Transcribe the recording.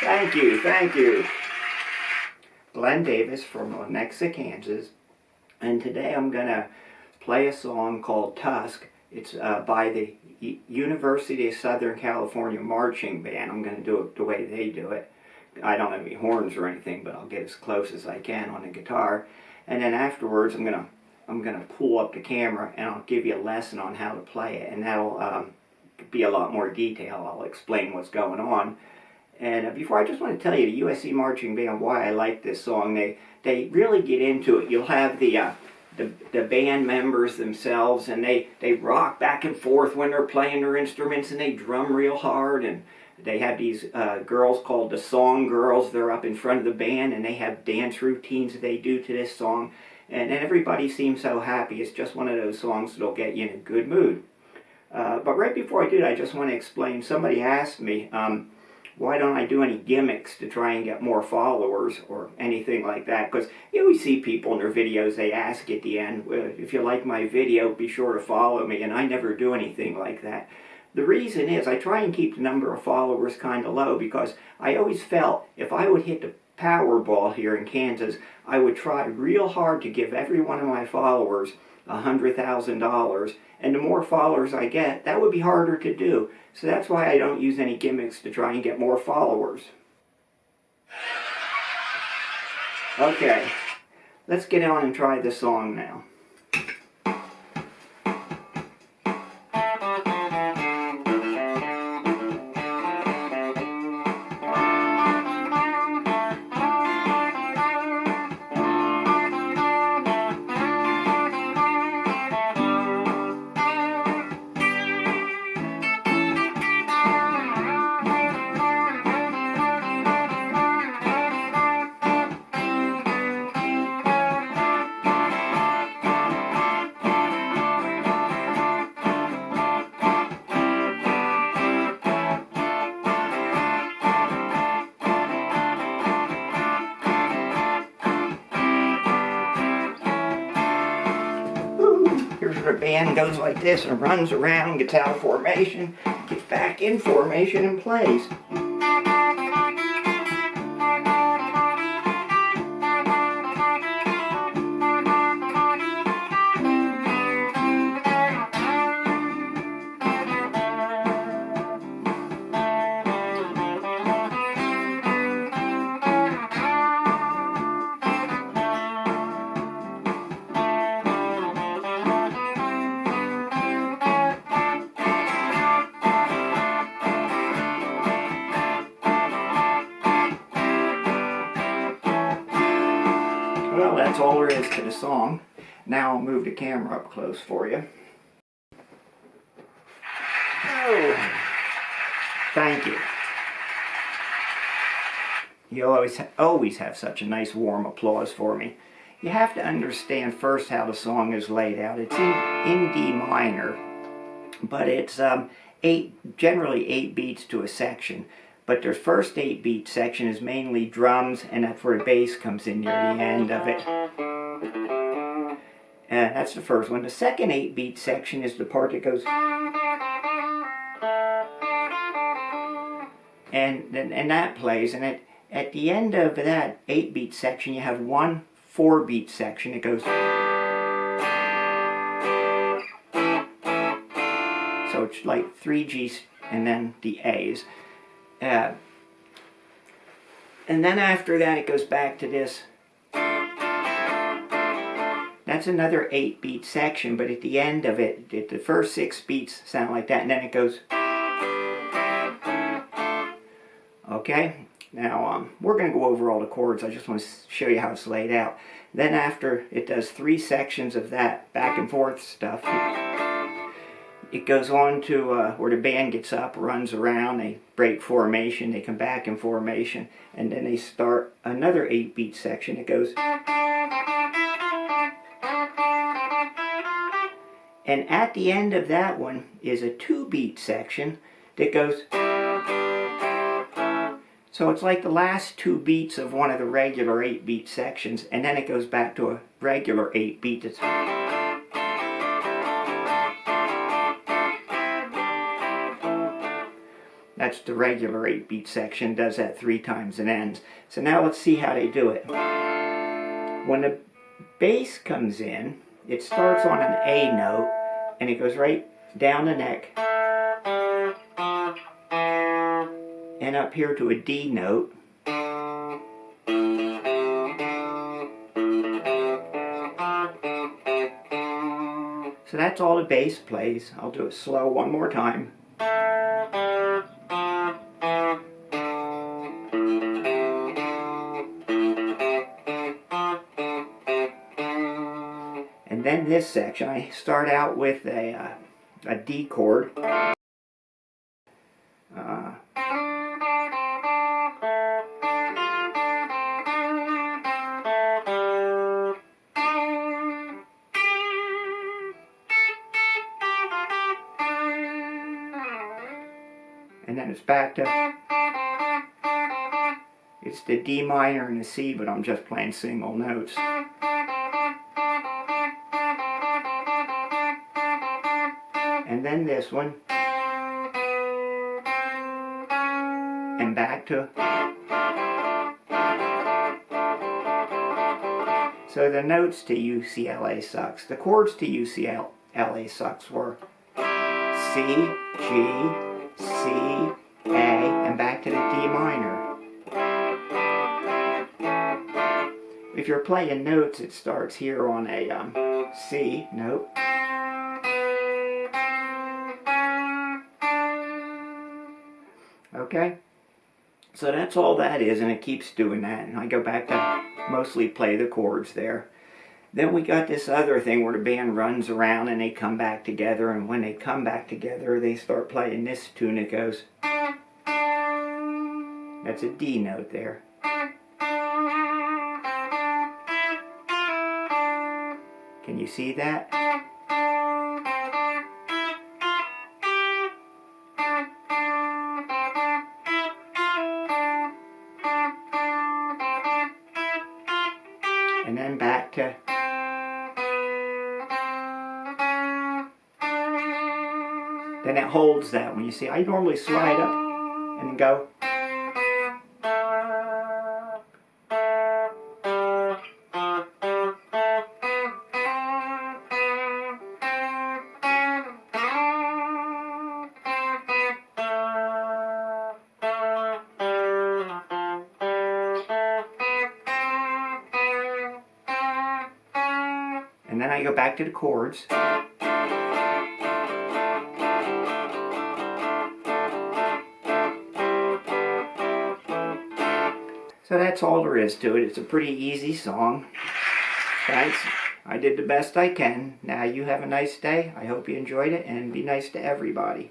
Thank you, thank you. Glenn Davis from Lenexa, Kansas, and today I'm going to play a song called Tusk. It's by the University of Southern California Marching Band. I'm going to do it the way they do it. I don't have any horns or anything, but I'll get as close as I can on the guitar. And then afterwards, I'm gonna pull up the camera and I'll give you a lesson on how to play it, and that'll be a lot more detail. I'll explain what's going on. And before, I just want to tell you the USC Marching Band why I like this song. They really get into it. You'll have the band members themselves, and they rock back and forth when they're playing their instruments, and they drum real hard. And they have these girls called the song girls. They're up in front of the band, and they have dance routines that they do to this song. And everybody seems so happy. It's just one of those songs that'll get you in a good mood. But right before I do that, I just want to explain. Somebody asked me, why don't I do any gimmicks to try and get more followers or anything like that? Because you always see people in their videos, they ask at the end, if you like my video, be sure to follow me, and I never do anything like that. The reason is I try and keep the number of followers kind of low, because I always felt if I would hit the Powerball here in Kansas, I would try real hard to give every one of my followers $100,000, and the more followers I get, that would be harder to do. So that's why I don't use any gimmicks to try and get more followers. Okay, let's get on and try this song now. Here's where the band goes like this and runs around, gets out of formation, gets back in formation and plays. Well, that's all there is to the song. Now I'll move the camera up close for you. Oh, thank you. You always have such a nice warm applause for me. You have to understand first how the song is laid out. It's in D minor, but it's generally 8 beats to a section. But the first 8-beat section is mainly drums, and that's where the bass comes in near the end of it. And that's the first one. The second 8-beat section is the part that goes... And that plays, and at the end of that 8-beat section, you have one 4-beat section. It goes... So it's like 3 G's and then the A's. And then after that it goes back to this. That's another 8-beat section, but at the end of it, the first 6 beats sound like that, and then it goes. Okay, now we're going to go over all the chords. I just want to show you how it's laid out. Then after it does 3 sections of that back and forth stuff, it goes on to where the band gets up, runs around, they break formation, they come back in formation, and then they start another 8-beat section. It goes... And at the end of that one is a 2-beat section that goes... So it's like the last 2 beats of one of the regular 8-beat sections, and then it goes back to a regular 8-beat that's... That's the regular 8-beat section, does that 3 times and ends. So now let's see how they do it. When the bass comes in, it starts on an A note, and it goes right down the neck, and up here to a D note. So that's all the bass plays. I'll do it slow one more time. And then this section, I start out with a D chord. And then it's back to, it's the D minor and the C, but I'm just playing single notes. And then this one, and back to. So the notes to UCLA Sucks, the chords to UCLA Sucks were C, G, C, A, and back to the D minor. If you're playing notes, it starts here on a C note. Okay, so that's all that is, and it keeps doing that, and I go back to mostly play the chords there. Then we got this other thing where the band runs around and they come back together, and when they come back together they start playing this tune. It goes, that's a D note there. Can you see that? And then back to, then it holds that one. You see, I normally slide up and then go. And then I go back to the chords. So that's all there is to it. It's a pretty easy song. Thanks. I did the best I can. Now you have a nice day. I hope you enjoyed it, and be nice to everybody.